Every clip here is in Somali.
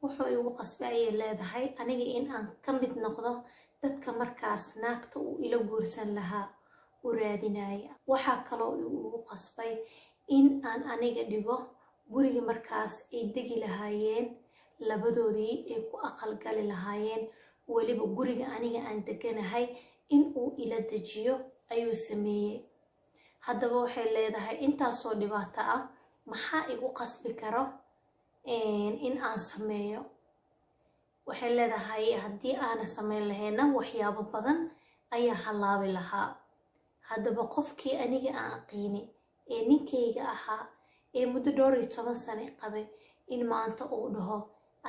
wuxuu igu qasbay ayay leedahay aniga in aan ka mid noqdo dadka markaas naagta uu ila guursan lahaa u raadinaya. waxaa kaloo igu qasbay in aan aniga dhigo guriga markaas ay degi lahaayeen labadoodii ay ku aqal gali lahaayeen, weliba guriga aniga aan deganahay in uu ila dejiyo ayuu sameeyey. haddaba waxay leedahay intaasoo dhibaato ah maxaa igu qasbi karo in aan sameeyo? waxay leedahay haddii aana samayn lahayna waxyaabo badan ayaa halaabi lahaa. haddaba qofkii aniga aan aqiini ee ninkayga ahaa ee muddo 12 sano qabay in maanta uu dhaho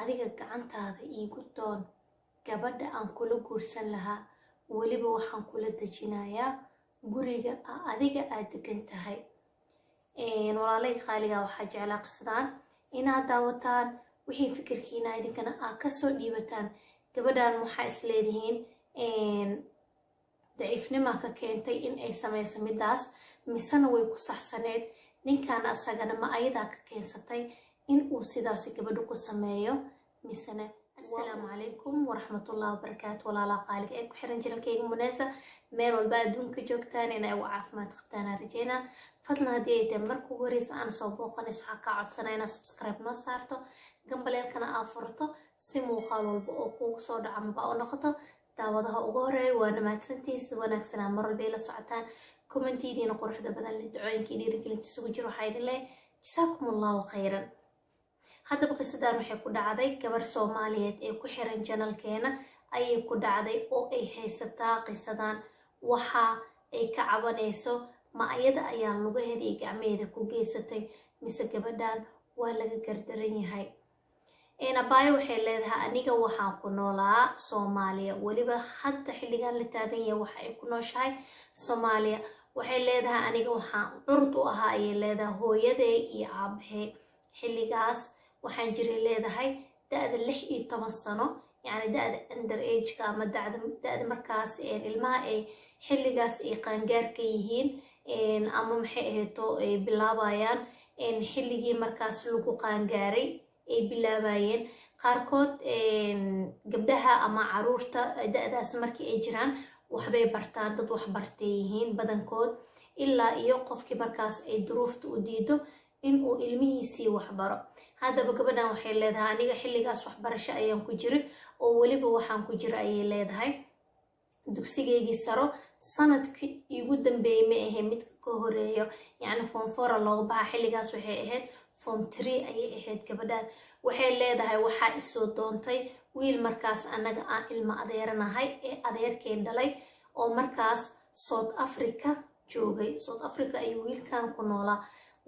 adiga gacantaada iigu doon gabadha aan kula guursan lahaa, weliba waxaan kula dejinayaa guriga adiga aad degan tahay. walaalay qaaliga waxaa jeclaa qisadaan inaad daawataan, wixii fikirkiina idinkana aad kasoo dhiibataan. gabadhan waxaa isleedihiin daciifnima ka keentay in ay samayso midaas, misena way ku saxsaneed. ninkan asagana ma ayadaa ka keensatay in uu sidaasi gabadhu ku sameeyo misena. assalaamu calaykum waraxmatullahi wabarakaatu. walaalaha qaaliga ee ku xiran channelkayga Muneesa, meel walba adduunka joogtaan inay ugu caafimaad qabtaan aan rajeynaa. fadlan haddii ay tahay marka ugu horeysa aan soo booqanayso waxaa kaa codsanaa inaad subscribe noo saarto, gambaleelkana aad furto si muuqaal walba oo kuugu soo dhaca maba u noqoto daawadaha ugu horeeya. waana mahadsantihiin, sida wanaagsanaa mar walba ila socotaan, kommentidiina quruxda badan leh, ducooyinkii dhiirigelinta isugu jiro. waxaa idin leeyahay jasaakumullahu khayran. haddaba qisadan waxay ku dhacday gabar Soomaaliyeed ee ku xiran channelkeena ayay ku dhacday oo ay haysataa qisadan. waxa ay ka cabanayso ma ayada ayaa lugaheeda iyo gacmaheeda ku geysatay mise gabadhan waa laga gardaran yahay. abaayo waxay leedahay aniga waxaan ku noolaa Soomaaliya, weliba hadda xilligan la taagan yahay waxa ay ku nooshahay Soomaaliya. waxay leedahay aniga waxaan curud u ahaa ayay leedahay hooyaday iyo aabahay. xilligaas waxaan jiray leedahay da'da 16 sano, yani da'da under age-ka ama da'da markaas ilmaha ay xilligaas ay qaangaarka yihiin ama maxay ahayto ay bilaabayaan xilligii markaas lagu qaangaaray ay bilaabayeen. qaarkood gabdhaha ama caruurta da'daas markii ay jiraan waxbay bartaan, dad wax bartay yihiin badankood, ilaa iyo qofkii markaas ay duruufta u diido in uu ilmihiisii waxbaro. haddaba gabadhan waxay leedahay aniga xilligaas waxbarasho ayaan ku jiray oo weliba waxaan ku jira ayay leedahay dugsigeygii saro sanadkii igu dambeeyay ma ahayn midka ka horeeyo, yacni form 4 looga baxa. xilligaas waxay ahayd form 3 ayay ahayd gabadhan. waxay leedahay waxaa isoo doontay wiil markaas annaga aan ilmo adeeranahay ee adeerkeen dhalay oo markaas South Africa joogay. South Africa ayuu wiilkan ku noolaa.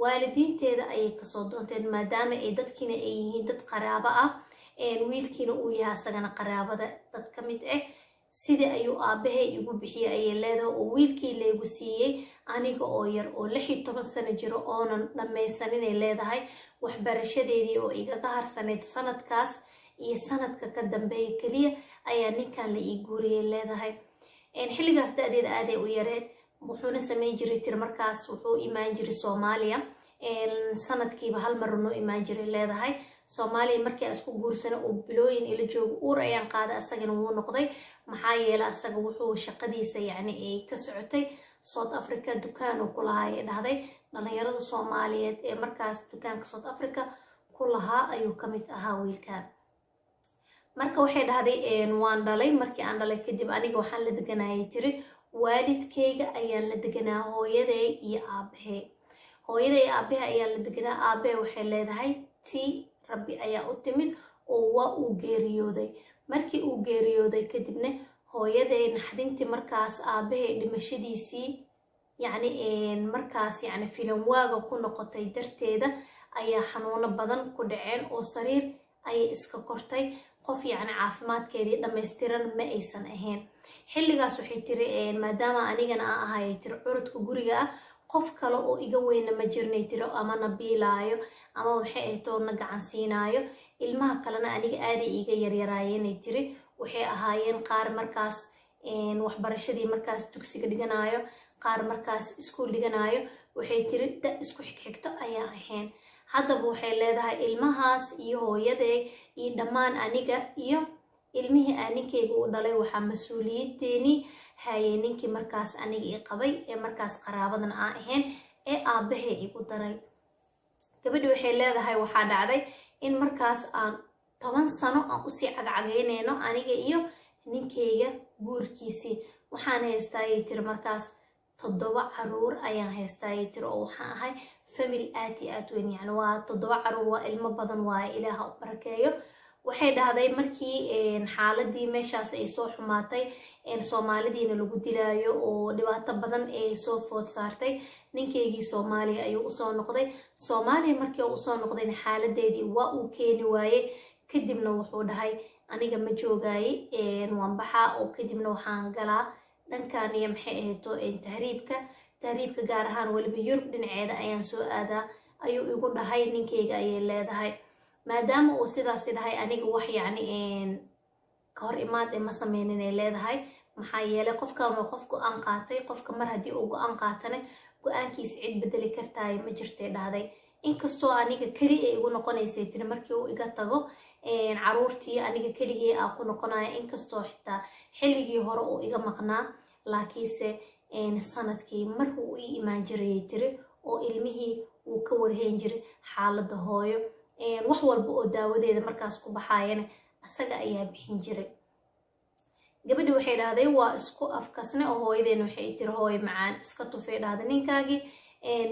waalidiinteeda ayay kasoo doonteen maadaama ay dadkiina ay yihiin dad qaraabo ah, wiilkiina uu yahay asagana qaraabada dad ka mid ah. sidii ayuu aabahay igu bixiyay ayay leedahay oo wiilkii laygu siiyey aniga oo yar oo 16 sano jiro oonan dhammaysaninay leedahay waxbarashadeedii oo igaga harsaneyd sanadkaas iyo sanadka ka dambeeya kaliya ayaa ninkan la ii guuriyay leedahay. xilligaas da'deeda aaday u yareed. wuxuuna samayn jiray tir markaas wuxuu imaan jiray Soomaaliya sanadkiiba hal mar noo imaan jiray leedahay. Soomaaliya markii isku guursana oo bilooyin ila joogo uur ayaan qaaday, asagana wuu noqday. maxaa yeelay asaga wuxuu shaqadiisa yacni ay ka socotay South Africa, dukaan uu ku lahaa ay dhahday. dhalinyarada Soomaaliyeed ee markaas dukaanka South Africa ku lahaa ayuu ka mid ahaa wiilkan. marka waxay dhahday waan dhalay. markii aan dhalay kadib aniga waxaan la deganayay tiri waalidkayga ayaan la deganaa, hooyaday iyo aabahay. hooyaday iyo aabahay ayaan la deganaa. aabahay waxay leedahay tii rabbi ayaa u timid oo waa uu geeriyooday. markii uu geeriyooday kadibna hooyaday naxdintii markaas aabahay dhimashadiisii yacni markaas yacni filan waaga ku noqotay darteeda ayaa xanuuno badan ku dhaceen oo sariir ayay iska kortay. qof yacni caafimaadkeedii dhammaystiran ma aysan ahayn. xilligaas waxay tiri maadaama anigana aan ahay tiri curudka guriga ah, qof kale oo iga weyna ma jirnay tiri, ama na biilaayo ama waxay ahayto na gacan siinaayo. ilmaha kalena aniga aaday iga yaryaraayeenay tiri. waxay ahaayeen qaar markaas waxbarashadii markaas dugsiga dhiganayo, qaar markaas iskuul dhiganayo. waxay tiri da isku xigxigto ayaan ahayn. haddaba waxay leedahay ilmahaas iyo hooyaday iyo dhammaan aniga iyo ilmihii ninkeyga u dhalay waxaa mas-uuliyadeeni hayay ninkii markaas aniga i qabay ee markaas qaraabadan aan ahayn ee aabbahay igu daray. gabadhi waxay leedahay waxaa dhacday in markaas aan 10 sano aan usii cagcageynayno aniga iyo ninkeyga guurkiisii. waxaan haystaa ayay tiri markaas 7 caruur ayaan haystaa ayay tiri oo waxaan ahay family aad iyo aad weyn, yani waa 7 caruur, waa ilmo badan waaye, ilaaha u barakeeyo. waxay dhahday markii xaaladii meeshaas ay soo xumaatay Soomaalidiina lagu dilaayo oo dhibaato badan ay soo food saartay, ninkeygii Soomaaliya ayuu usoo noqday. Soomaaliya markii uu usoo noqdayna xaaladeedii waa uu keeni waaye. kadibna wuxuu dhahay aniga ma joogaaye, waan baxaa oo kadibna waxaan galaa dhankan iyo maxay ahayto tahriibka gaar ahaan waliba Yurub dhinaceeda ayaan soo aadaa ayuu igu dhahay. ninkeyga ayay leedahay maadaama uu sidaasi dhahay aniga wax yacni ka hor imaad ma sameynin ay leedahay, maxaa yeelay qofkan waa qof go-aan qaatay. qofka mar haddii uu go-aan qaatana go-aankiisa cid bedeli kartaay ma jirtay dhahday. inkastoo aniga keli ay igu noqonaysay tiri markii uu iga tago caruurtii aniga keligii aa ku noqonaya, inkastoo xitaa xilligii hore uu iga maqnaa, laakiinse sanadkii mar uu ii imaan jirayay tiri oo ilmihii uu ka warhayn jiray xaaladda hooyo. wax walba oo daawadeeda markaas ku baxaayana asaga ayaa bixin jiray. gabadhi waxay dhahday waa isku afkasne oo hooyadeena waxay tiri hooyo macaan iska tufay dhahday ninkaagii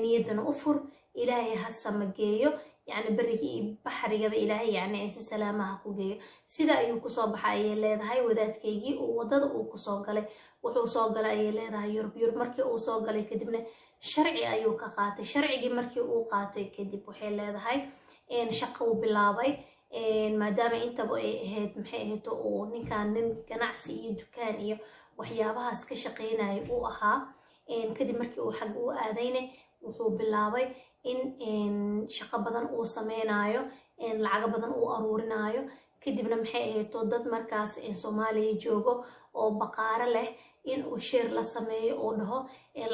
niyadana u fur, ilaahay ha samageeyo, yani berigii iyo baxrigaba ilaahay yani si salaamaha ku geeyo. sida ayuu kusoo baxay ayay leedahay wadaadkeygii uu wadada uu kusoo galay. wuxuu soo galay ayay leedahay Yurub markii uu soo galay kadibna sharci ayuu ka qaatay. sharcigii markii uu qaatay kadib waxay leedahay shaqo uu bilaabay maadaama intaba ay ahayd maxay ahayd oo ninkan nin ganacsi iyo dukaan iyo waxyaabahaas ka shaqeynayo uu ahaa. kadib markii uu xag u aadayna wuxuu bilaabay in shaqo badan uu sameynayo, lacago badan uu aruurinayo. kadibna maxay ahayd dad markaas Soomaaliya joogo oo baqaaro leh in uu share la sameeyo oo dhaho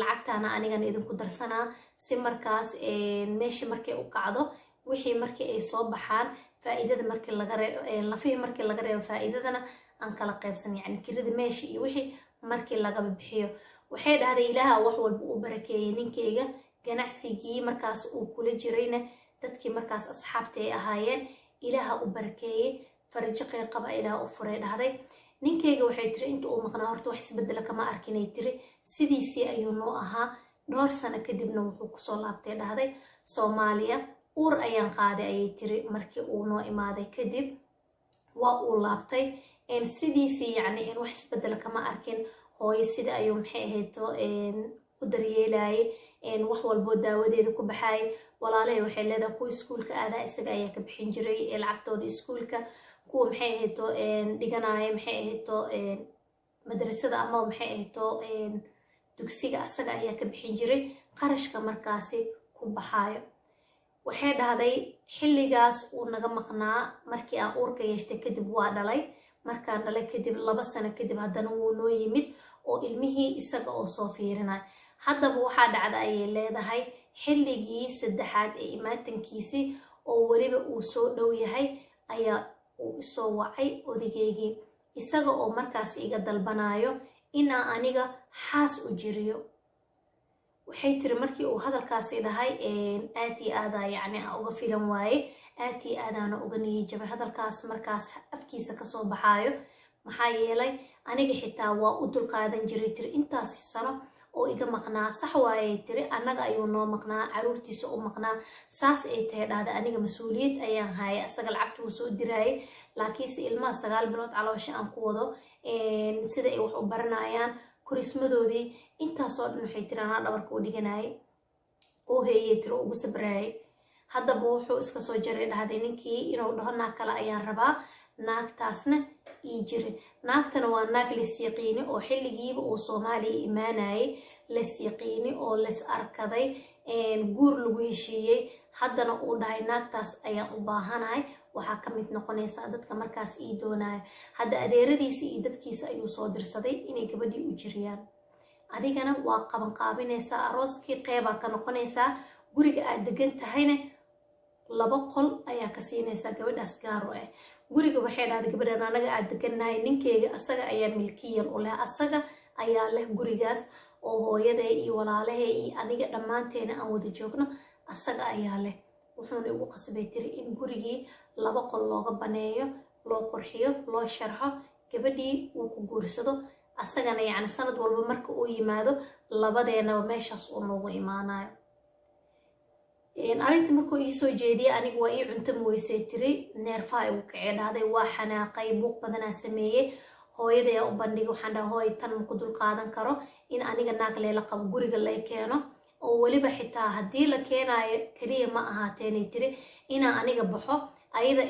lacagtaana anigan idinku darsanaa si markaas meeshii markay u kacdo wixii markii ay soo baxaan faa'iidada markii laga reebo lafihii markii laga reebo faa'iidadana aan kala qaybsan, yani kirada meeshii iyo wixii markii laga bixiyo. waxay dhahday ilaaha wax walba uu barakeeyay ninkeyga, ganacsigii markaas uu kula jirayna dadkii markaas asxaabta ay ahaayeen ilaaha u barakeeyay, farajo kheyr qaba ilaaha u furay dhahday. ninkeyga waxay tiri inta uu maqnaa horta wax isbedela kama arkinay tiri, sidiisii ayuu noo ahaa. dhowr sano kadibna wuxuu kusoo laabtay dhahday Soomaaliya. uur ayaan qaaday ayay tiri markii uu noo imaaday kadib waa uu laabtay sidiisii, yani wax isbedela kama arkin. hooyo sida ayuu maxay ahayd u daryeelayay, wax walbo daawadeeda ku baxay. walaalahay waxay leedahay kuwa iskuulka aadaa isaga ayaa ka bixin jiray lacagtooda iskuulka. kuwa maxay ahayd dhiganaya maxay ahayd madrasada ama maxay ahayd dugsiga asaga ayaa ka bixin jiray qarashka markaasi ku baxayo. waxay dhahday xilligaas uu naga maqnaa markii aan uurka yeeshtay kadib waa dhalay. markaan dhalay kadib 2 sano kadib haddana wuu noo yimid oo ilmihii isaga oo soo fiirinay. haddaba waxaa dhacda ayay leedahay xilligii 3aad ee imaatankiisii oo weliba uu soo dhow yahay ayaa uu isoo wacay odageygii isaga oo markaas iga dalbanayo inaa aniga xaas u jiriyo. waxay tiri markii uu hadalkaasi dhahay aad iyo aada yani uga filan waaye, aad iyo aadaana uga niyijabay hadalkaas markaas afkiisa kasoo baxaayo. maxaa yeelay aniga xitaa waa u dulqaadan jiray tiri intaas sano oo iga maqnaa. sax waayay tiri annaga ayuu noo maqnaa, caruurtiisa u maqnaa. saas ay tahay dhahda aniga mas-uuliyad ayaan haaya, asaga lacagta uu soo diraayay, laakiinse ilmaha 9 bilood caloosha aan ku wado sida ay wax u baranayaan kurismadoodii intaasoo dhan waxay tiri anaa dhabarka u dhiganayay oo heeyay tiri ugu sabraayay. haddaba wuxuu iska soo jaray dhahday ninkii inuu dhaho naag kale ayaan rabaa, naagtaasna ii jirin. naagtana waa naag las yaqiini oo xilligiiba uu Soomaaliya imaanayay las yaqiini oo las arkaday guur lagu heshiiyey. haddana uu dhahay naagtaas ayaan u baahanahay, waxaa ka mid noqonaysaa dadka markaas ii doonayo. hadda adeeradiisa iyo dadkiisa ayuu soo dirsaday inay gabadhii u jiriyaan. adigana waa qaban qaabinaysaa, arooskii qeybaa ka noqonaysaa. guriga aad degan tahayna laba qol ayaa ka siinaysaa gabadhaas gaar u ah guriga. waxay dhahday gabadhan anaga aad degannahay ninkeyga asaga ayaa milkiyan u leh, asaga ayaa leh gurigaas oo hooyaday iyo walaalahay iyo aniga dhammaanteena aan wada joogno, asaga ayaa leh. wuxuuna igu qasbay tiri in gurigii laba qol looga baneeyo, loo qurxiyo, loo sharxo, gabadhii uu ku guursado, asagana yacni sanad walba marka uu yimaado labadeenaba meeshaas uu noogu imaanayo. arrinta markuu ii soo jeediyay aniga waa ii cunto muweysay tiri, neerfaha igu kacee dhahday, waa xanaaqay, buuq badanaa sameeyey. hooyadayaa u bandhigay, waxaan dhaha hooy tan maku dul qaadan karo in aniga naag leela qabo guriga lay keeno, oo weliba xitaa haddii la keenaayo keliya ma ahaateenay tiri inaan aniga baxo, ayada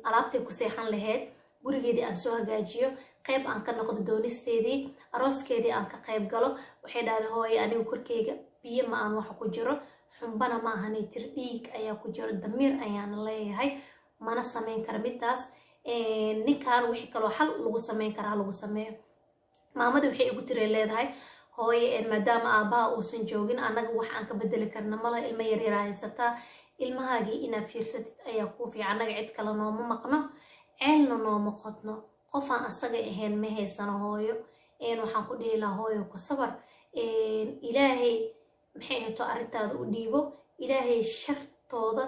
alaabtay ku seexan lahayd gurigeedii aan soo hagaajiyo, qayb aan ka noqdo doonisteedii, arooskeedii aan ka qayb galo. waxay dhahday hooye aniga korkeyga biyo ma aan waxa ku jiro, xumbana ma ahanay tiri, dhiig ayaa ku jiro, damiir ayaana leeyahay, mana samayn kara midaas. ninkan wixii kaloo xal lagu samayn karaa lagu sameeyo. maamadii waxay igu tiri leedahay hooye maadaama aabbaha uusan joogin annaga wax aan ka bedeli karna malaha, ilmo yaryar haysataa, ilmahaagii inaad fiirsatid ayaa kuu fiican, annaga cid kale nooma maqno, ceelna nooma qodno, qofaan asaga ahayn ma haysano hooyo. waxaan ku dhihi lahaa hooyo ku sabar, ilaahay maxay ahayto arrintaada u dhiibo, ilaahay shartooda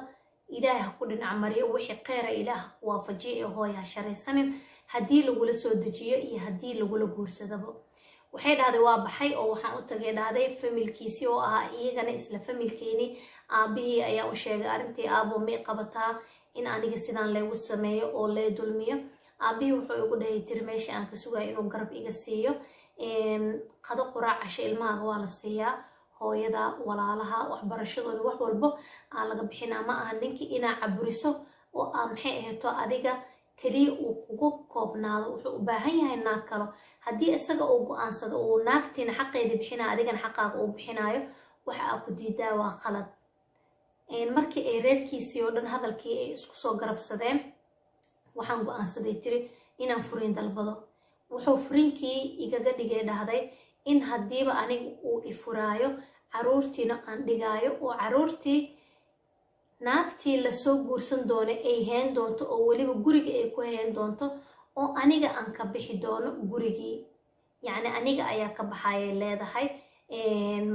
ilaahay ha ku dhinac mariyo, wixii kheyra ilaah ku waafajiyo ee hooyo ha sharaysanin, haddii lagula soo dejiyo iyo haddii lagula guursadaba. waxay dhahday waa baxay oo waxaan u tagay dhahday familkiisii oo ahaa iyagana isla familkeeni. aabihii ayaa u sheegay arrintii, aabo may qabataa in aniga sidaan leegu sameeyo oo lee dulmiyo. aabihii wuxuu igu dhahay tiri meesha aan ka sugayo inuu garab iga siiyo, qado quraac casho ilmahaaga waa la siiyaa, hooyada walaalaha waxbarashadooda wax walbo aan laga bixinaa, ma aha ninkii inaa caburiso oo aa maxay ahayto adiga keliya uu kugu koobnaado. wuxuu u baahan yahay naag kalo, haddii isaga uu go-aansado uu naagtiina xaqeedii bixinaayo adigana xaqaaga uu bixinaayo, waxa aa ku diidaa waa qalad. markii ay reerkiisii oo dhan hadalkii ay isku soo garabsadeen, waxaan go-aansaday tiri inaan furiin dalbado. wuxuu furiinkii igaga dhigay dhahday in haddiiba aniga uu ifuraayo caruurtiina aan dhigaayo, oo caruurtii naagtii lasoo guursan doono ay hayn doonto, oo weliba guriga ay ku hayn doonto, oo aniga aan ka bixi doono gurigii. yacni aniga ayaa ka baxayay leedahay.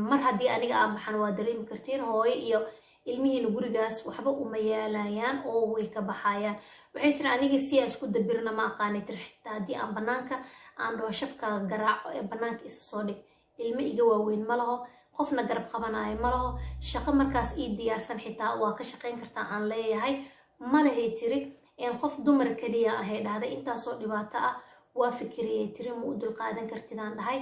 mar haddii aniga aan baxan waa dareemi kartiin hooyo iyo ilmihiina gurigaas waxba uma yaalayaan oo way ka baxayaan. waxay tiri aniga si aan isku dabirna ma aqaanay tiri, xitaa haddii aan banaanka aan dhaho shafkaaga garaaco ee banaanka isa soo dhig, ilmo iga waaweyn ma laho, qofna garab qabanayo ma laho, shaqo markaas ii diyaarsan xitaa waa ka shaqayn kartaa aan leeyahay ma lahay tiri. qof dumar keliya ahay dhahday, intaasoo dhibaato ah waa fikiriyay tiri, ma u dulqaadan kartidaan dhahay,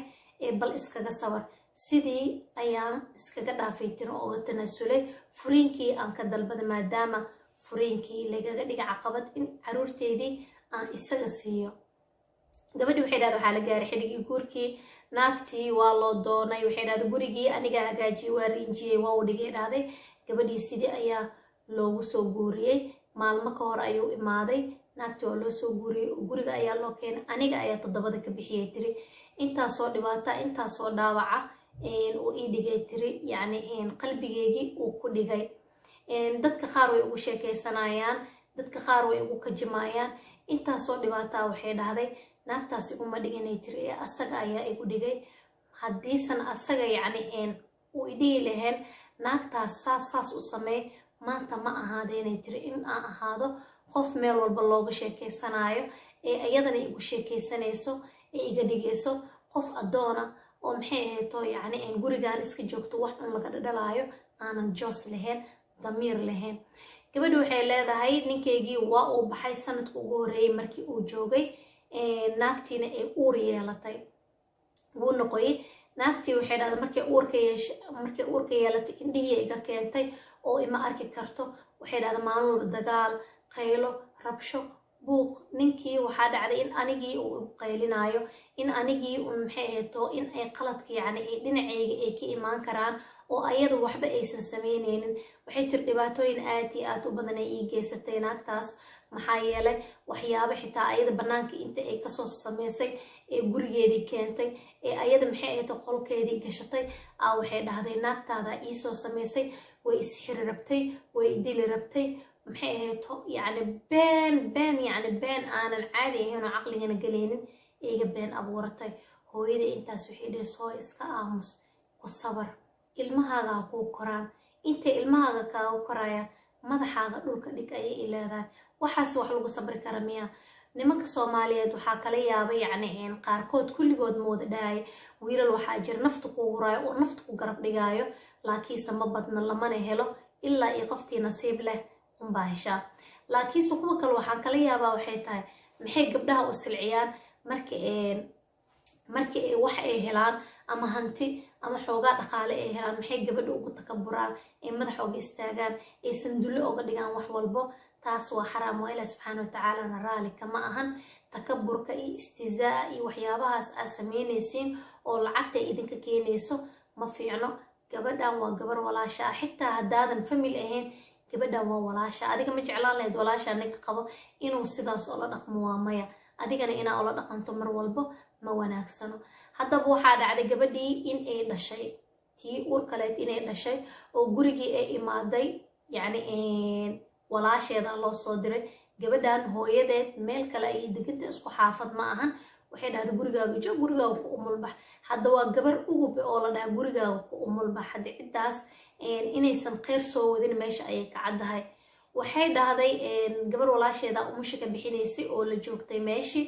bal iskaga sabar. sidii ayaan iskaga dhaafay tiri oo uga tanaasulay furiinkii aan ka dalbada, maadaama furiinkii lagaga dhiga caqabad in caruurteedii aan isaga siiyo. gabadhii waxay dhahday waxaa la gaaray xilligii guurkii, naagtii waa loo doonay. waxay dhahday gurigii aniga hagaajiyey, waa riinjiyey, waa u dhigay dhahday. gabadhii sidii ayaa loogu soo guuriyey, maalmo ka hor ayuu imaaday, naagtii waa loo soo guuriyey oo guriga ayaa loo keenay, aniga ayaa 7 ka bixiyay tiri. intaasoo dhibaata, intaasoo dhaawaca uu ii dhigay tiri, yacni qalbigeygii uu ku dhigay. dadka qaar way ugu sheekaysanayaan, dadka qaar way ugu kajimayaan, intaasoo dhibaataa. waxay dhahday naagtaas iguma dhiganay tiri, ee asaga ayaa igu dhigay. haddiisan asaga yacni uu idhihi lahayn naagtaas saas u sameey, maanta ma ahaadeynay tiri in aan ahaado qof meel walba looga sheekaysanayo, ee iyadana igu sheekaysanayso, ee iga dhigayso qof addoona oo maxay ahayto yacni gurigaan iska joogto, wax un laga dhadhalaayo, aanan joos lahayn, damiir lahayn. gabadhi waxay leedahay ninkaygii waa uu baxay sanadka ugu horreeyey markii uu joogay, naagtiina ay uur yeelatay, wuu noqoyey. naagtii waxay dhahday markay uurka yeelatay indhihii iga keentay oo ima arki karto. waxay dhahday maalin walba dagaal, qaylo, rabsho, buuq. ninkii waxaa dhacday in anigii uu igu qaylinayo, in anigii un maxay ahayto in ay qaladka yacni ay dhinacayga ay ka imaan karaan, oo ayadu waxba aysan samaynaynin. waxay tiri dhibaatooyin aad iyo aad u badan ay ii geysatay naagtaas, maxaa yeelay waxyaabo xitaa ayada banaanka inta ay kasoo samaysay ee gurigeedii keentay, ee ayada maxay ahayto qolkeedii gashatay, waxay dhahday naagtaada iisoo samaysay, way isxiri rabtay, way idili rabtay, maxay ahayto yani been aanan caadi ahayn oo caqligana galaynin iga been abuuratay. hooyada intaas waxay dhihi soo iska aamus ku sabar, ilmahaaga ha kuu koraan, intay ilmahaaga kaaga korayaan madaxaaga dhulka dhig ayay leedahay. waxaas wax lagu sabri kara miya? nimanka Soomaaliyeed waxaa kala yaabay yani qaarkood kulligood ma wada dhahay. wiilal waxaa jira nafta ku huraayo oo nafta ku garab dhigaayo, laakiinse ma badna, lamana helo ilaa iyo qoftii nasiib leh unbaa heshaa. laakiinse kuwa kale waxaan kala yaabaa waxay tahay maxay gabdhaha u silciyaan marka ay wax ay helaan ama hanti ama xoogaa dhaqaale ay helaan, maxay gabadha ugu takaburaan ay madax uga istaagaan, aysan dullo uga dhigaan wax walbo. taas waa xaraam, waa Ilaahay subxaanahu wa tacaalana raali kama ahan. takaburka iyo istizaa iyo waxyaabahaas aad samaynaysiin oo lacagta idinka keenayso ma fiicno. gabadhan waa gabar walaasha ah, xitaa haddaadan family ahayn gabadhan waa walaasha. adiga ma jeclaan lahayd walaasha ninka qabo inuu sidaas oo la dhaqmo? waa maya. adigana inaa ula dhaqanto mar walbo ma wanaagsano. haddaba waxaa dhacday gabadhii in ay dhashay, tii uur kaleed inay dhashay oo gurigii ay imaaday, yani walaasheeda loo soo diray. gabadhan hooyadeed meel kale ayay deganta, isku xaafad ma ahan. waxay dhahday gurigaaga joog, gurigaaga ku umulbax. hadda waa gabar ugub oo la dhaha gurigaaga ku umulbax. haddi ciddaas inaysan kheyr soo wadin meesha ayay ka caddahay. waxay dhahday gabar walaasheeda umusha ka bixinaysay oo la joogtay meeshii.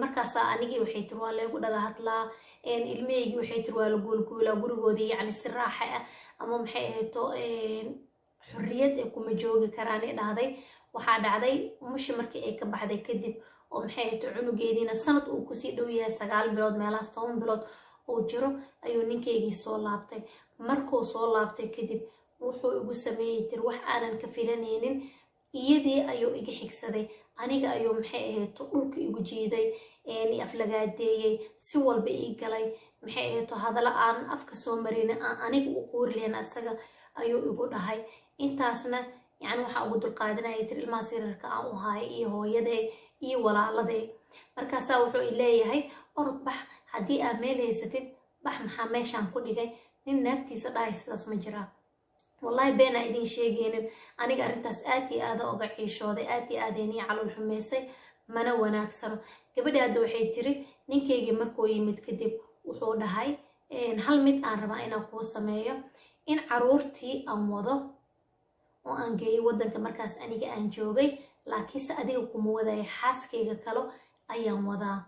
markaasaa anigii waxay tiri waa leegu dhaga hadlaa, ilmahaygii waxay tiri waa la guulguulaa gurigoodii, yani si raaxa ah ama maxay ahayto xurriyad ay kuma joogi karaan ay dhahday. waxaa dhacday umusha markii ay ka baxday kadib oo maxay ahayto cunugeediina sanad uu kusii dhow yahay 9 bilood meelahaas 10 bilood oo jiro ayuu ninkaygii soo laabtay. markuu soo laabtay kadib wuxuu igu sameeyey tiri wax aanan ka filanaynin. iyadii ayuu iga xigsaday, aniga ayuu maxay ahayto dhulka igu jiiday, aflagaadeeyey, si walba ii galay. maxay ahayto hadala aan afka soo marin aan aniga u quuri lahayn asaga ayuu igu dhahay. intaasna yani waxaa ugu dulqaadanayay tiri ilmaha sirarka aan u haay iyo hooyaday iyo walaaladay. markaasaa wuxuu leeyahay orod bax, haddii aad meel haysatid bax, maxaa meeshaan ku dhigay? nin naagtiisa dhahay sidaas ma jiraa. wallahi been aan idin sheegaynin, aniga arrintaas aad iyo aad uga ciishooday, aad iyo aad inii calool xumaysay, mana wanaagsano. gabadhi hadda waxay tiri ninkaygii markuu yimid kadib wuxuu dhahay hal mid aan rabaa inaan kuu sameeyo, in caruurtii aan wado oo aan geeyay waddanka markaas aniga aan joogay, laakiinse adiga kuma wadaya, xaaskayga kalo ayaan wadaa.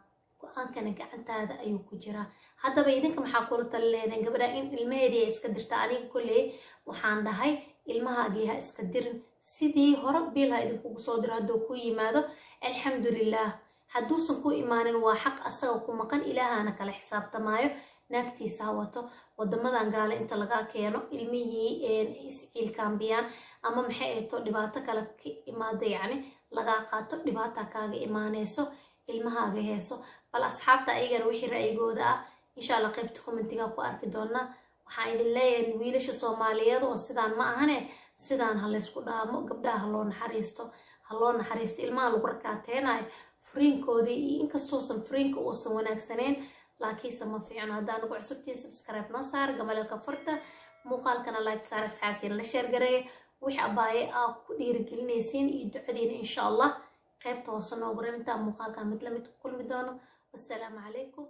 go-aankana gacantaada ayuu ku jiraa. haddaba idinka maxaa kula tali leedeen gabadha in ilmaheedii ay iska dirta? aniga kolley waxaan dhahay ilmahaagii ha iska dirin, sidii hore biil ha idinkugu soo diro. hadduu ku yimaado alxamdulilah, hadduusan ku imaanin waa xaq asaga ku maqan, ilaahana kala xisaabtamaayo. naagtiisa ha wato, wadamadan gaale inta laga keeno ilmihii isciilkaambiyaan ama maxay ahayto dhibaato kale ka imaada, yani lagaa qaato, dhibaata kaaga imaanayso, ilmahaaga heeso. bal asxaabta ayagana wixii ra'yigooda ah insha Allah qaybta commentiga ku arki doonaa. waxaan idin leeyahay wiilasha Soomaaliyeed oo sidaan ma ahane, sidaan ha la isku dhaamo, gabdhaha ha loo naxariisto, ilmaha lagu rakaateynaayo furiinkoodii, iyo inkastoosan furiinka uusan wanaagsaneyn laakiinse ma fiicno. haddaan ugu cusubtiin subscribe noo saar, gamalelka furta, muuqaalkana like saar, asxaabtiina la sheer gareeya. wixii abaaye aa ku dhiirigelinaysiin iyo ducadiina insha Allah qaybta hoose noogu reebintaa. muuqaalka mid la mid ku kulmi doono. wassalaamu calaykum.